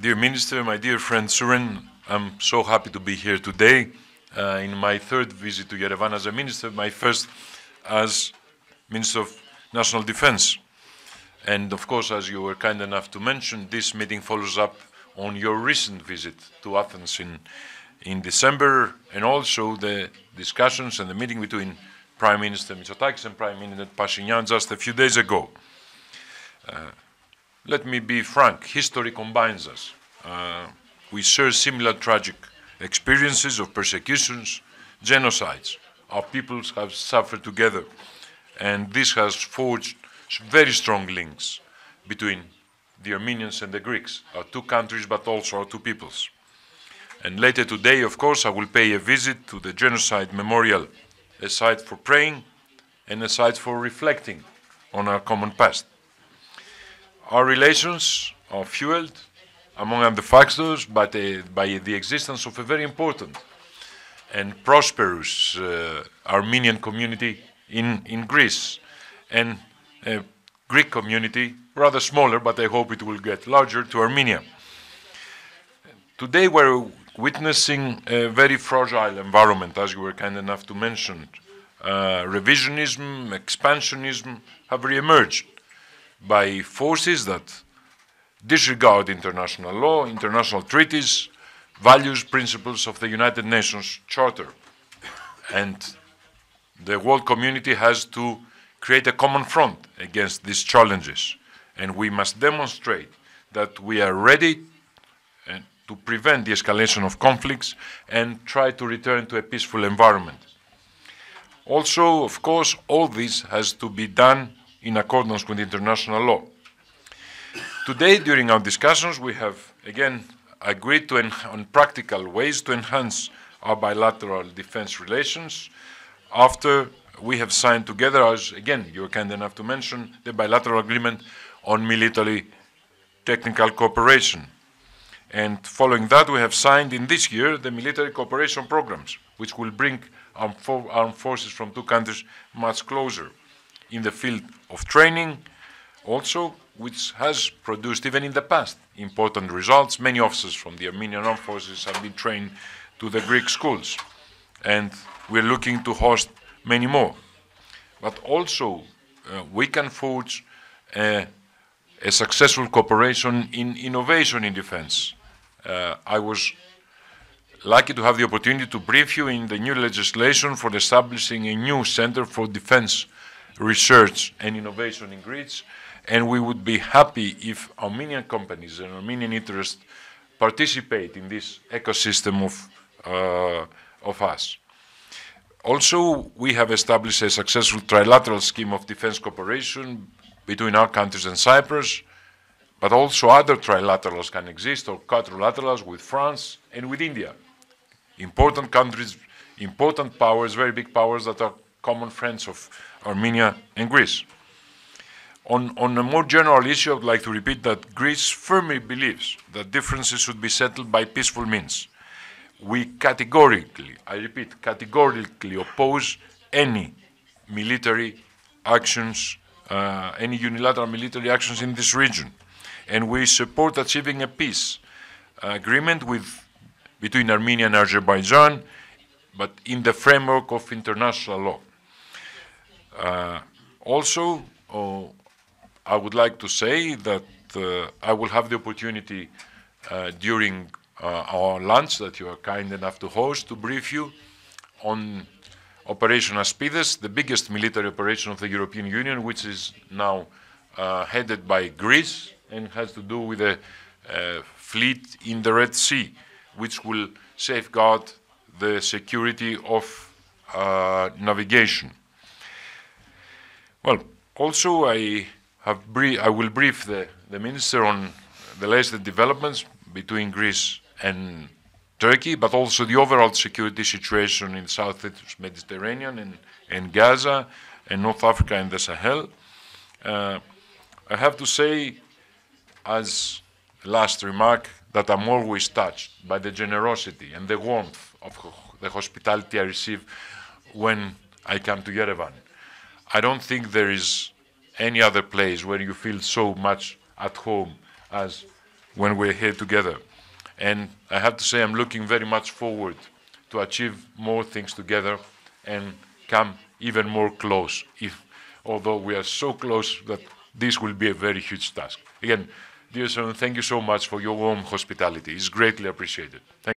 Dear Minister, my dear friend Suren, I'm so happy to be here today in my third visit to Yerevan as a minister, my first as Minister of National Defense. And of course, as you were kind enough to mention, this meeting follows up on your recent visit to Athens in December, and also the discussions and the meeting between Prime Minister Mitsotakis and Prime Minister Pashinyan just a few days ago. Let me be frank, history combines us. We share similar tragic experiences of persecutions, genocides. Our peoples have suffered together, and this has forged very strong links between the Armenians and the Greeks, our two countries, but also our two peoples. And later today, of course, I will pay a visit to the Genocide Memorial, a site for praying and a site for reflecting on our common past. Our relations are fueled, among other factors, by the existence of a very important and prosperous Armenian community in Greece, and a Greek community, rather smaller, but I hope it will get larger, to Armenia. Today we're witnessing a very fragile environment, as you were kind enough to mention. Revisionism, expansionism have re-emerged by forces that disregard international law, international treaties, values, principles of the United Nations Charter. And the world community has to create a common front against these challenges. And we must demonstrate that we are ready to prevent the escalation of conflicts and try to return to a peaceful environment. Also, of course, all this has to be done in accordance with international law. Today, during our discussions, we have again agreed on practical ways to enhance our bilateral defense relations after we have signed together, as again you were kind enough to mention, the bilateral agreement on military technical cooperation. And following that, we have signed in this year the military cooperation programs, which will bring armed forces from two countries much closer in the field of training, also, which has produced, even in the past, important results. Many officers from the Armenian armed forces have been trained to the Greek schools, and we're looking to host many more. But also, we can forge a successful cooperation in innovation in defense. I was lucky to have the opportunity to brief you in the new legislation for establishing a new Center for Defense Research and Innovation in Greece, and we would be happy if Armenian companies and Armenian interests participate in this ecosystem of us. Also, we have established a successful trilateral scheme of defense cooperation between our countries and Cyprus, but also other trilaterals can exist, or quadrilaterals with France and with India. Important countries, important powers, very big powers that are common friends of Armenia and Greece. On a more general issue, I would like to repeat that Greece firmly believes that differences should be settled by peaceful means. We categorically, I repeat, categorically oppose any military actions, any unilateral military actions in this region. And we support achieving a peace agreement between Armenia and Azerbaijan, but in the framework of international law. Also, I would like to say that I will have the opportunity during our lunch that you are kind enough to host to brief you on Operation Aspides, the biggest military operation of the European Union, which is now headed by Greece and has to do with a fleet in the Red Sea, which will safeguard the security of navigation. Well, also I will brief the Minister on the latest developments between Greece and Turkey, but also the overall security situation in the Southeast Mediterranean and Gaza and North Africa and the Sahel. I have to say, as a last remark, that I'm always touched by the generosity and the warmth of the hospitality I receive when I come to Yerevan. I don't think there is any other place where you feel so much at home as when we're here together. And I have to say I'm looking very much forward to achieve more things together and come even more close, although we are so close that this will be a very huge task. Again, dear son, thank you so much for your warm hospitality. It's greatly appreciated. Thank